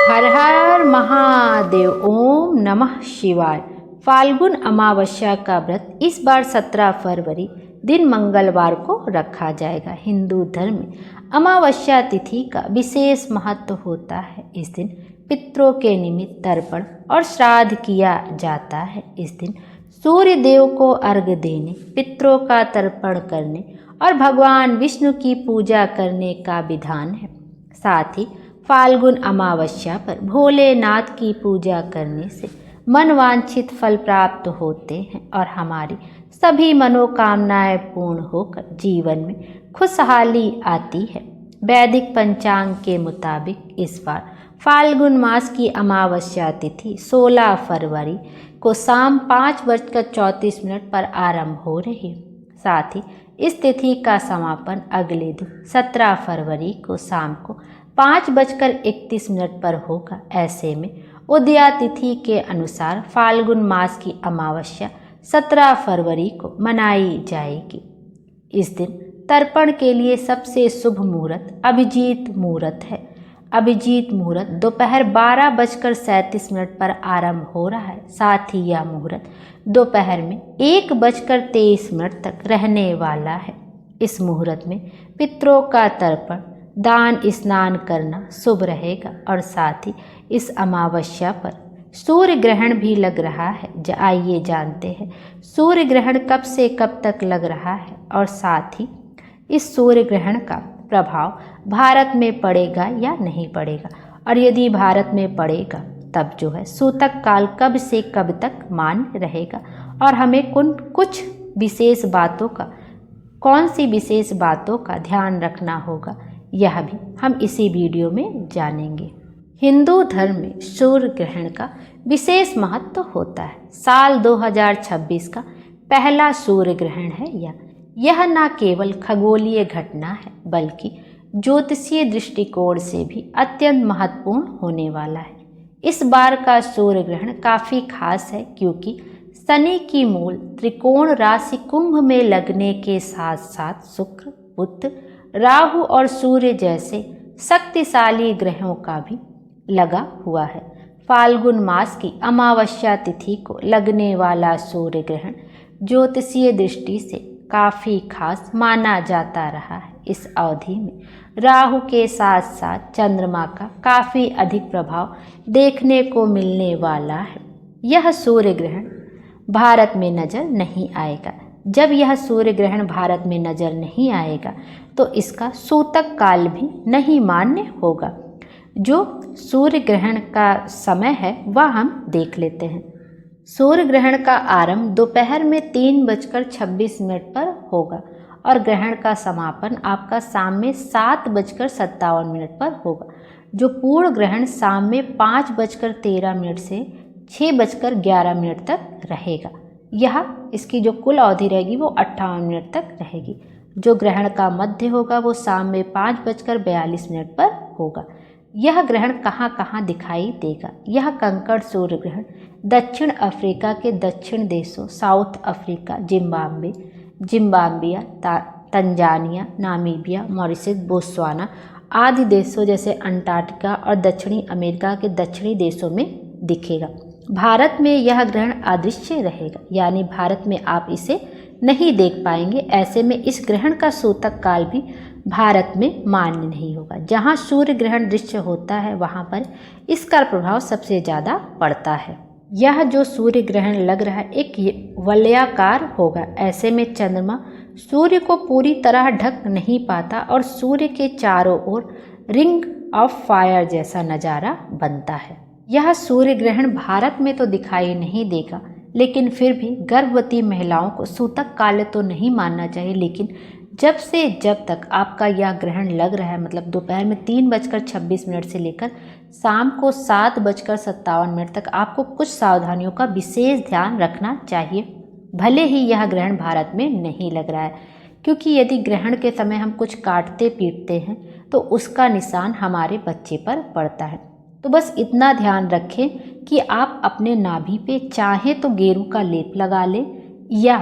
हर हर महादेव। ओम नमः शिवाय। फाल्गुन अमावस्या का व्रत इस बार 17 फरवरी दिन मंगलवार को रखा जाएगा। हिंदू धर्म में अमावस्या तिथि का विशेष महत्व होता है। इस दिन पितरों के निमित्त तर्पण और श्राद्ध किया जाता है। इस दिन सूर्य देव को अर्घ्य देने, पितरों का तर्पण करने और भगवान विष्णु की पूजा करने का विधान है। साथ ही फाल्गुन अमावस्या पर भोलेनाथ की पूजा करने से मनवांछित फल प्राप्त होते हैं और हमारी सभी मनोकामनाएं पूर्ण होकर जीवन में खुशहाली आती है। वैदिक पंचांग के मुताबिक इस बार फाल्गुन मास की अमावस्या तिथि 16 फरवरी को शाम 5:34 पर आरंभ हो रही है। साथ ही इस तिथि का समापन अगले दिन 17 फरवरी को शाम को 5:31 पर होगा। ऐसे में उदया तिथि के अनुसार फाल्गुन मास की अमावस्या 17 फरवरी को मनाई जाएगी। इस दिन तर्पण के लिए सबसे शुभ मुहूर्त अभिजीत मुहूर्त है। अभिजीत मुहूर्त दोपहर 12:37 पर आरंभ हो रहा है। साथ ही यह मुहूर्त दोपहर में 1:23 तक रहने वाला है। इस मुहूर्त में पितरों का तर्पण, दान स्नान करना शुभ रहेगा और साथ ही इस अमावस्या पर सूर्य ग्रहण भी लग रहा है। आइए जानते हैं सूर्य ग्रहण कब से कब तक लग रहा है और साथ ही इस सूर्य ग्रहण का प्रभाव भारत में पड़ेगा या नहीं पड़ेगा, और यदि भारत में पड़ेगा तब जो है सूतक काल कब से कब तक मान्य रहेगा और हमें कुछ विशेष बातों का कौन सी विशेष बातों का ध्यान रखना होगा, यह भी हम इसी वीडियो में जानेंगे। हिंदू धर्म में सूर्य ग्रहण का विशेष महत्व होता है। साल 2026 का पहला सूर्य ग्रहण है। यह न केवल खगोलीय घटना है बल्कि ज्योतिषीय दृष्टिकोण से भी अत्यंत महत्वपूर्ण होने वाला है। इस बार का सूर्य ग्रहण काफ़ी खास है क्योंकि शनि की मूल त्रिकोण राशि कुंभ में लगने के साथ साथ शुक्र, बुध, राहु और सूर्य जैसे शक्तिशाली ग्रहों का भी लगा हुआ है। फाल्गुन मास की अमावस्या तिथि को लगने वाला सूर्य ग्रहण ज्योतिषीय दृष्टि से काफ़ी खास माना जाता रहा है। इस अवधि में राहु के साथ साथ चंद्रमा का काफ़ी अधिक प्रभाव देखने को मिलने वाला है। यह सूर्य ग्रहण भारत में नजर नहीं आएगा। जब यह सूर्य ग्रहण भारत में नजर नहीं आएगा तो इसका सूतक काल भी नहीं मान्य होगा। जो सूर्य ग्रहण का समय है वह हम देख लेते हैं। सूर्य ग्रहण का आरंभ दोपहर में 3:26 पर होगा और ग्रहण का समापन आपका शाम में 7:57 पर होगा। जो पूर्ण ग्रहण शाम में 5:13 से 6:11 तक रहेगा। यह इसकी जो कुल अवधि रहेगी वो 58 मिनट तक रहेगी। जो ग्रहण का मध्य होगा वो शाम में 5:42 पर होगा। यह ग्रहण कहाँ कहाँ दिखाई देगा? यह कंकड़ सूर्य ग्रहण दक्षिण अफ्रीका के दक्षिण देशों south Africa, Zimbabwe, Tanzania, Namibia, Mauritius, Botswana आदि देशों जैसे अंटार्कटिका और दक्षिणी अमेरिका के दक्षिणी देशों में दिखेगा। भारत में यह ग्रहण अदृश्य रहेगा, यानी भारत में आप इसे नहीं देख पाएंगे। ऐसे में इस ग्रहण का सूतक काल भी भारत में मान्य नहीं होगा। जहाँ सूर्य ग्रहण दृश्य होता है वहाँ पर इसका प्रभाव सबसे ज़्यादा पड़ता है। यह जो सूर्य ग्रहण लग रहा है एक वलयाकार होगा। ऐसे में चंद्रमा सूर्य को पूरी तरह ढक नहीं पाता और सूर्य के चारों ओर रिंग ऑफ फायर जैसा नज़ारा बनता है। यह सूर्य ग्रहण भारत में तो दिखाई नहीं देगा, लेकिन फिर भी गर्भवती महिलाओं को सूतक काल तो नहीं मानना चाहिए। लेकिन जब से जब तक आपका यह ग्रहण लग रहा है, मतलब दोपहर में 3:26 से लेकर शाम को 7:57 तक आपको कुछ सावधानियों का विशेष ध्यान रखना चाहिए। भले ही यह ग्रहण भारत में नहीं लग रहा है, क्योंकि यदि ग्रहण के समय हम कुछ काटते पीटते हैं तो उसका निशान हमारे बच्चे पर पड़ता है। तो बस इतना ध्यान रखें कि आप अपने नाभि पे चाहे तो गेरू का लेप लगा लें या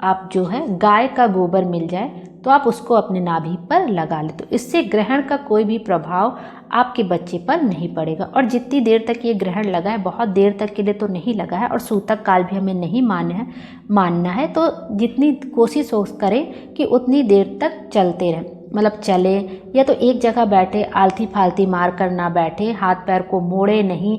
आप जो है गाय का गोबर मिल जाए तो आप उसको अपने नाभि पर लगा लें। तो इससे ग्रहण का कोई भी प्रभाव आपके बच्चे पर नहीं पड़ेगा। और जितनी देर तक ये ग्रहण लगा है, बहुत देर तक के लिए तो नहीं लगा है और सूतक काल भी हमें नहीं मानना है। तो जितनी कोशिश करें कि उतनी देर तक चलते रहें, मतलब चले या तो एक जगह बैठे, आलती फालती मार कर ना बैठे, हाथ पैर को मोड़े नहीं,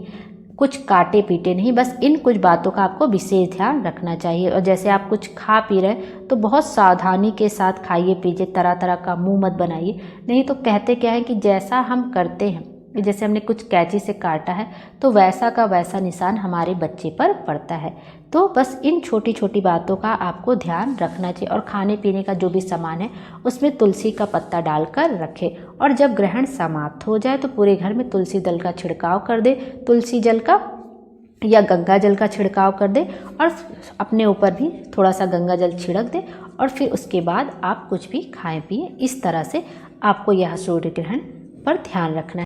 कुछ काटे पीटे नहीं। बस इन कुछ बातों का आपको विशेष ध्यान रखना चाहिए। और जैसे आप कुछ खा पी रहे तो बहुत सावधानी के साथ खाइए पीजिए, तरह तरह का मुंह मत बनाइए। नहीं तो कहते क्या है कि जैसा हम करते हैं, जैसे हमने कुछ कैंची से काटा है तो वैसा का वैसा निशान हमारे बच्चे पर पड़ता है। तो बस इन छोटी छोटी बातों का आपको ध्यान रखना चाहिए। और खाने पीने का जो भी सामान है उसमें तुलसी का पत्ता डालकर रखें। और जब ग्रहण समाप्त हो जाए तो पूरे घर में तुलसी दल का छिड़काव कर दे, तुलसी जल का या गंगा जल का छिड़काव कर दे और अपने ऊपर भी थोड़ा सा गंगा जल छिड़क दे। और फिर उसके बाद आप कुछ भी खाएं पिए। इस तरह से आपको यह सूर्य ग्रहण पर ध्यान रखना है।